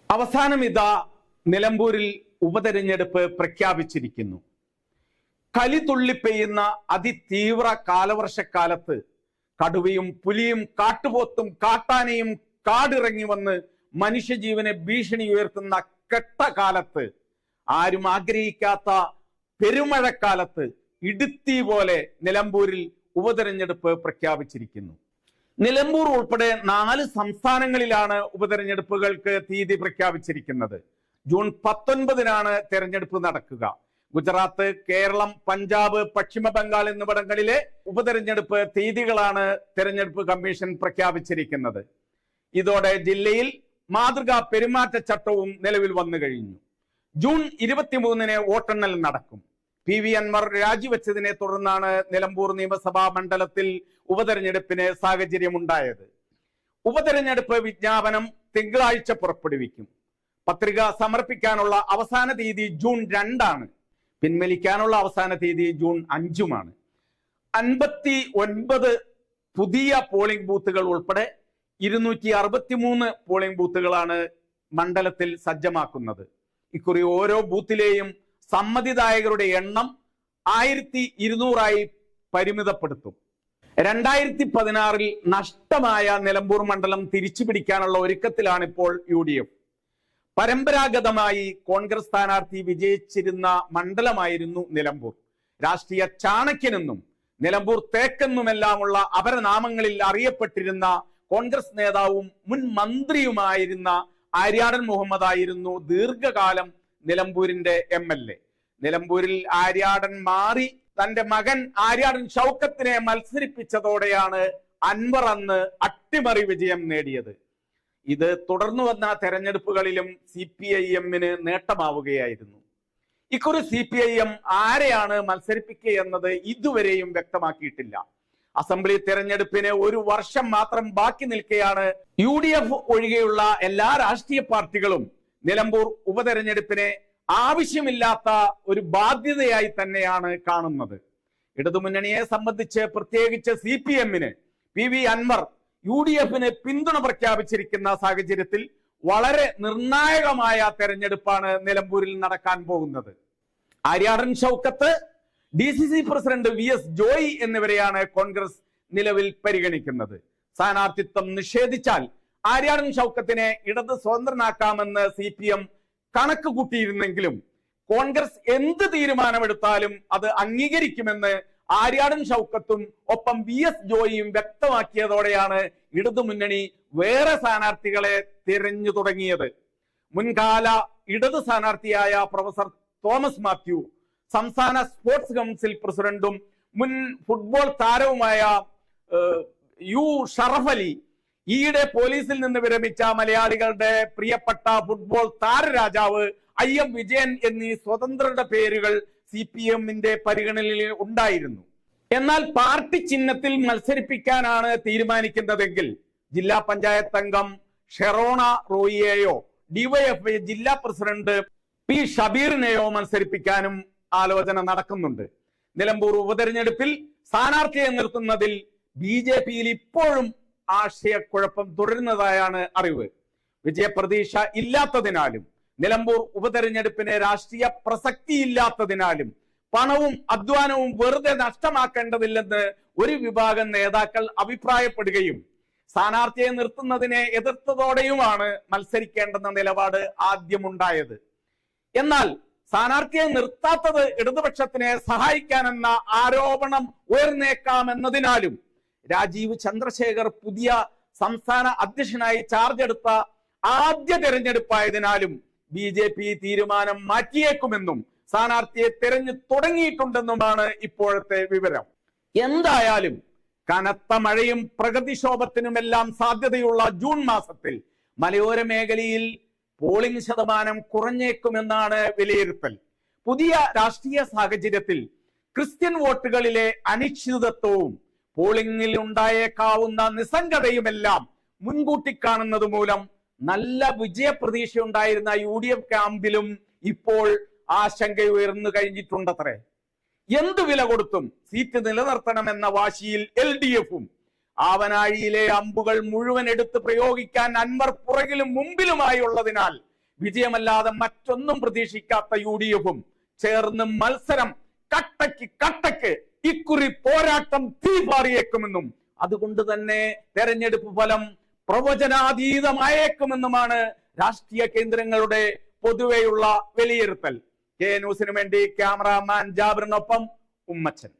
അവസാനം ഇതാ നിലമ്പൂരിൽ ഉപതെരഞ്ഞെടുപ്പ് പ്രഖ്യാപിച്ചിരിക്കുന്നു. കലിതുള്ളി പെയ്യുന്ന അതിതീവ്ര കാലവർഷക്കാലത്ത് കടുവയും പുലിയും കാട്ടുപോത്തും കാട്ടാനയും കാടിറങ്ങി വന്ന് മനുഷ്യജീവനെ ഭീഷണി ഉയർത്തുന്ന കെട്ടകാലത്ത്, ആരും ആഗ്രഹിക്കാത്ത പെരുമഴക്കാലത്ത് ഇടുത്തി പോലെ നിലമ്പൂരിൽ ഉപതെരഞ്ഞെടുപ്പ് പ്രഖ്യാപിച്ചിരിക്കുന്നു. നിലമ്പൂർ ഉൾപ്പെടെ 4 സംസ്ഥാനങ്ങളിലാണ് ഉപതെരഞ്ഞെടുപ്പുകൾക്ക് തീയതി പ്രഖ്യാപിച്ചിരിക്കുന്നത്. ജൂൺ 19-നാണ് തെരഞ്ഞെടുപ്പ് നടക്കുക. ഗുജറാത്ത്, കേരളം, പഞ്ചാബ്, പശ്ചിമ ബംഗാൾ എന്നിവിടങ്ങളിലെ ഉപതെരഞ്ഞെടുപ്പ് തീയതികളാണ് തെരഞ്ഞെടുപ്പ് കമ്മീഷൻ പ്രഖ്യാപിച്ചിരിക്കുന്നത്. ഇതോടെ ജില്ലയിൽ മാതൃകാ പെരുമാറ്റച്ചട്ടവും നിലവിൽ വന്നു കഴിഞ്ഞു. ജൂൺ 23-ന് വോട്ടെണ്ണൽ നടക്കും. PV അൻവർ രാജിവെച്ചതിനെ തുടർന്നാണ് നിലമ്പൂർ നിയമസഭാ മണ്ഡലത്തിൽ ഉപതെരഞ്ഞെടുപ്പിന് സാഹചര്യമുണ്ടായത്. ഉപതെരഞ്ഞെടുപ്പ് വിജ്ഞാപനം തിങ്കളാഴ്ച പുറപ്പെടുവിക്കും. പത്രിക സമർപ്പിക്കാനുള്ള അവസാന തീയതി ജൂൺ 2-ആണ്. പിൻവലിക്കാനുള്ള അവസാന തീയതി ജൂൺ 5-മാണ്. 59 പുതിയ പോളിംഗ് ബൂത്തുകൾ ഉൾപ്പെടെ 263 പോളിംഗ് ബൂത്തുകളാണ് മണ്ഡലത്തിൽ സജ്ജമാക്കുന്നത്. ഇക്കുറി ഓരോ ബൂത്തിലെയും സമ്മതിദായകരുടെ എണ്ണം 1200-ആയി പരിമിതപ്പെടുത്തും. 2016-ൽ നഷ്ടമായ നിലമ്പൂർ മണ്ഡലം തിരിച്ചു പിടിക്കാനുള്ള ഒരുക്കത്തിലാണ് ഇപ്പോൾ UDF. പരമ്പരാഗതമായി കോൺഗ്രസ് സ്ഥാനാർത്ഥി വിജയിച്ചിരുന്ന മണ്ഡലമായിരുന്നു നിലമ്പൂർ. രാഷ്ട്രീയ ചാണക്യനെന്നും നിലമ്പൂർ തേക്കെന്നുമെല്ലാമുള്ള അപരനാമങ്ങളിൽ അറിയപ്പെട്ടിരുന്ന കോൺഗ്രസ് നേതാവും മുൻ മന്ത്രിയുമായിരുന്ന ആര്യാടൻ മുഹമ്മദ് ആയിരുന്നു ദീർഘകാലം നിലമ്പൂരിന്റെ MLA. നിലമ്പൂരിൽ ആര്യാടൻ മാറി തന്റെ മകൻ ആര്യാടൻ ഷൗക്കത്തിനെ മത്സരിപ്പിച്ചതോടെയാണ് അൻവർ അന്ന് അട്ടിമറി വിജയം നേടിയത്. ഇത് തുടർന്നു വന്ന തെരഞ്ഞെടുപ്പുകളിലും CPIM-ന് നേട്ടമാവുകയായിരുന്നു. ഇക്കുറി CPIM ആരെയാണ് മത്സരിപ്പിക്കുക എന്നത് ഇതുവരെയും വ്യക്തമാക്കിയിട്ടില്ല. അസംബ്ലി തെരഞ്ഞെടുപ്പിന് 1 വർഷം മാത്രം ബാക്കി നിൽക്കെയാണ് UDF ഒഴികെയുള്ള എല്ലാ രാഷ്ട്രീയ പാർട്ടികളും നിലമ്പൂർ ഉപതെരഞ്ഞെടുപ്പിനെ ആവശ്യമില്ലാത്ത ഒരു ബാധ്യതയായി തന്നെയാണ് കാണുന്നത്. ഇടതുമുന്നണിയെ സംബന്ധിച്ച് പ്രത്യേകിച്ച് CPM-ന് PV അൻവർ UDF-ന് പിന്തുണ പ്രഖ്യാപിച്ചിരിക്കുന്ന സാഹചര്യത്തിൽ വളരെ നിർണായകമായ തെരഞ്ഞെടുപ്പാണ് നിലമ്പൂരിൽ നടക്കാൻ പോകുന്നത്. Aryadan Shoukath, DCC president VS Joy എന്നിവരെയാണ് കോൺഗ്രസ് നിലവിൽ പരിഗണിക്കുന്നത്. സ്ഥാനാർത്ഥിത്വം നിഷേധിച്ചാൽ ആര്യാടൻ ഷൗക്കത്തിനെ ഇടത് സ്വതന്ത്രനാക്കാമെന്ന് CPM കണക്ക് കൂട്ടിയിരുന്നെങ്കിലും കോൺഗ്രസ് എന്ത് തീരുമാനമെടുത്താലും അത് അംഗീകരിക്കുമെന്ന് ആര്യാടൻ ഷൗക്കത്തും ഒപ്പം VS ജോയിയും വ്യക്തമാക്കിയതോടെയാണ് ഇടതുമുന്നണി വേറെ സ്ഥാനാർത്ഥികളെ തിരഞ്ഞു തുടങ്ങിയത്. മുൻകാല ഇടത് സ്ഥാനാർത്ഥിയായ പ്രൊഫസർ തോമസ് മാത്യു, സംസ്ഥാന സ്പോർട്സ് കൗൺസിൽ പ്രസിഡന്റും മുൻ ഫുട്ബോൾ താരവുമായ U ഷറഫ് അലി, ഈയിടെ പോലീസിൽ നിന്ന് വിരമിച്ച മലയാളികളുടെ പ്രിയപ്പെട്ട ഫുട്ബോൾ താരരാജാവ് IM വിജയൻ എന്നീ സ്വതന്ത്രരുടെ പേരുകൾ CPM-ന്റെ പരിഗണനയിൽ ഉണ്ടായിരുന്നു. എന്നാൽ പാർട്ടി ചിഹ്നത്തിൽ മത്സരിപ്പിക്കാനാണ് തീരുമാനിക്കുന്നതെങ്കിൽ ജില്ലാ പഞ്ചായത്ത് അംഗം ഷെറോണ റോയിയെയോ DYFI ജില്ലാ പ്രസിഡന്റ് P ഷബീറിനെയോ മത്സരിപ്പിക്കാനും ആലോചന നടക്കുന്നുണ്ട്. നിലമ്പൂർ ഉപതെരഞ്ഞെടുപ്പിൽ സ്ഥാനാർത്ഥിയെ നിർത്തുന്നതിൽ BJP-യിൽ ഇപ്പോഴും ആശയക്കുഴപ്പം തുടരുന്നതായാണ് അറിവ്. വിജയപ്രതീക്ഷ ഇല്ലാത്തതിനാലും നിലമ്പൂർ ഉപതെരഞ്ഞെടുപ്പിന് രാഷ്ട്രീയ പ്രസക്തിയില്ലാത്തതിനാലും പണവും അധ്വാനവും വെറുതെ നഷ്ടമാക്കേണ്ടതില്ലെന്ന് ഒരു വിഭാഗം നേതാക്കൾ അഭിപ്രായപ്പെടുകയും സ്ഥാനാർത്ഥിയെ നിർത്തുന്നതിനെ എതിർത്തതോടെയുമാണ് മത്സരിക്കേണ്ടെന്ന നിലപാട് ആദ്യമുണ്ടായത്. എന്നാൽ സ്ഥാനാർത്ഥിയെ നിർത്താത്തത് ഇടതുപക്ഷത്തിനെ സഹായിക്കാനെന്ന ആരോപണം ഉയർന്നേക്കാമെന്നതിനാലും രാജീവ് ചന്ദ്രശേഖർ പുതിയ സംസ്ഥാന അധ്യക്ഷനായി ചാർജ് എടുത്ത ആദ്യ തെരഞ്ഞെടുപ്പായതിനാലും BJP തീരുമാനം മാറ്റിയേക്കുമെന്നും സ്ഥാനാർത്ഥിയെ തെരഞ്ഞു തുടങ്ങിയിട്ടുണ്ടെന്നുമാണ് ഇപ്പോഴത്തെ വിവരം. എന്തായാലും കനത്ത മഴയും പ്രകൃതിക്ഷോഭത്തിനുമെല്ലാം സാധ്യതയുള്ള ജൂൺ മാസത്തിൽ മലയോര മേഖലയിൽ പോളിംഗ് ശതമാനം കുറഞ്ഞേക്കുമെന്നാണ് വിലയിരുത്തൽ. പുതിയ രാഷ്ട്രീയ സാഹചര്യത്തിൽ ക്രിസ്ത്യൻ വോട്ടുകളിലെ അനിശ്ചിതത്വവും പോളിംഗിൽ ഉണ്ടായേക്കാവുന്ന നിസ്സംഗതയുമെല്ലാം മുൻകൂട്ടി കാണുന്നത് മൂലം നല്ല വിജയപ്രതീക്ഷ ഉണ്ടായിരുന്ന UDF ക്യാമ്പിലും ഇപ്പോൾ ആശങ്കയുയർന്നു കഴിഞ്ഞിട്ടുണ്ടത്രേ. എന്തു വില കൊടുത്തും സീറ്റ് നിലനിർത്തണമെന്ന വാശിയിൽ LDF-ഉം ആവനാഴിയിലെ അമ്പുകൾ മുഴുവൻ എടുത്ത് പ്രയോഗിക്കാൻ അൻവർ പുറകിലും മുമ്പിലുമായി ഉള്ളതിനാൽ വിജയമല്ലാതെ മറ്റൊന്നും പ്രതീക്ഷിക്കാത്ത UDF-ഉം ചേർന്ന് മത്സരം കട്ടക്ക് ഇക്കുറി പോരാട്ടം തീപാറിയേക്കുമെന്നും അതുകൊണ്ട് തന്നെ തെരഞ്ഞെടുപ്പ് ഫലം പ്രവചനാതീതമായേക്കുമെന്നുമാണ് രാഷ്ട്രീയ കേന്ദ്രങ്ങളുടെ പൊതുവെയുള്ള വിലയിരുത്തൽ. കെ ന്യൂസിനു വേണ്ടി ക്യാമറാമാൻ ജാബിറിനൊപ്പം ഉമ്മച്ചൻ.